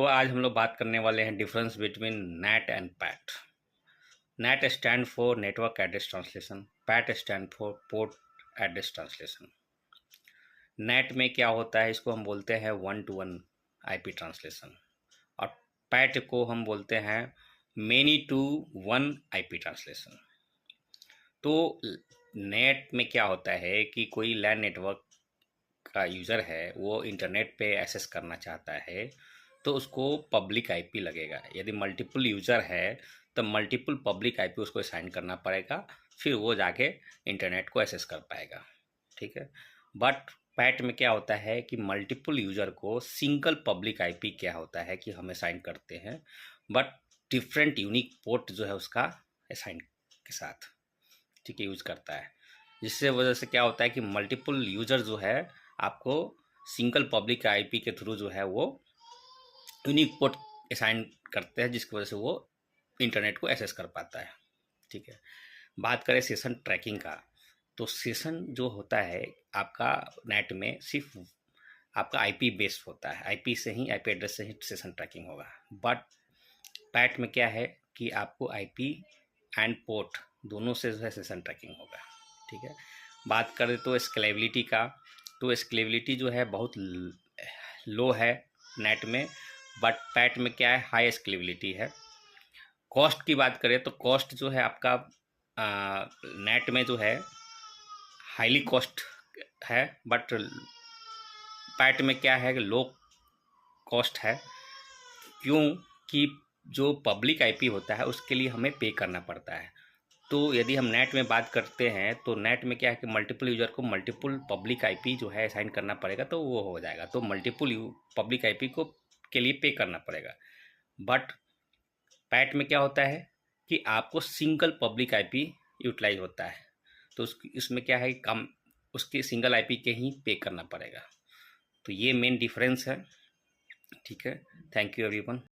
आज हम लोग बात करने वाले हैं difference between net and PAT. Net stand for network address translation, PAT stand for port address translation. Net में क्या होता है, इसको हम बोलते हैं 1 to 1 आईपी ट्रांसलेशन, और पैट को हम बोलते हैं मेनी टू 1 आईपी ट्रांसलेशन। तो नेट में क्या होता है कि कोई लैन नेटवर्क का यूज़र है, वो इंटरनेट पे एक्सेस करना चाहता है तो उसको पब्लिक आईपी लगेगा। यदि मल्टीपल यूज़र है तो मल्टीपल पब्लिक आईपी उसको असाइन करना पड़ेगा, फिर वो जाके इंटरनेट को एक्सेस कर पाएगा। ठीक है। बट पैट में क्या होता है कि मल्टीपल यूज़र को सिंगल पब्लिक आईपी क्या होता है कि हम असाइन करते हैं, बट डिफरेंट यूनिक पोर्ट जो है उसका असाइन के साथ, ठीक है, यूज करता है। जिससे वजह से क्या होता है कि मल्टीपल यूज़र जो है आपको सिंगल पब्लिक आईपी के थ्रू जो है वो यूनिक पोर्ट असाइन करते हैं, जिसकी वजह से वो इंटरनेट को एक्सेस कर पाता है। ठीक है। बात करें सेशन ट्रैकिंग का, तो सेशन जो होता है आपका नेट में सिर्फ आपका आईपी बेस्ड होता है, आईपी से ही, आईपी एड्रेस से ही सेशन ट्रैकिंग होगा। बट पैट में क्या है कि आपको आईपी एंड पोर्ट दोनों से जो है सेशन ट्रैकिंग होगा। ठीक है। बात करें तो स्केलेबिलिटी का, तो स्केलेबिलिटी जो है बहुत लो है नेट में, बट पैट में क्या है, हाई स्केलेबिलिटी है। कॉस्ट की बात करें तो कॉस्ट जो है आपका नेट में जो है हाईली कॉस्ट है, बट पैट में क्या है, लो कॉस्ट है। क्यों कि जो पब्लिक आईपी होता है उसके लिए हमें पे करना पड़ता है। तो यदि हम नेट में बात करते हैं तो नेट में क्या है कि मल्टीपल यूज़र को मल्टीपल पब्लिक आईपी जो है असाइन करना पड़ेगा, तो वो हो जाएगा, तो मल्टीपल पब्लिक आईपी को के लिए पे करना पड़ेगा। बट पैट में क्या होता है कि आपको सिंगल पब्लिक आईपी यूटिलाइज होता है, तो इसमें क्या है, कम उसके सिंगल आईपी के ही पे करना पड़ेगा। तो ये मेन डिफरेंस है। ठीक है। Thank you everyone.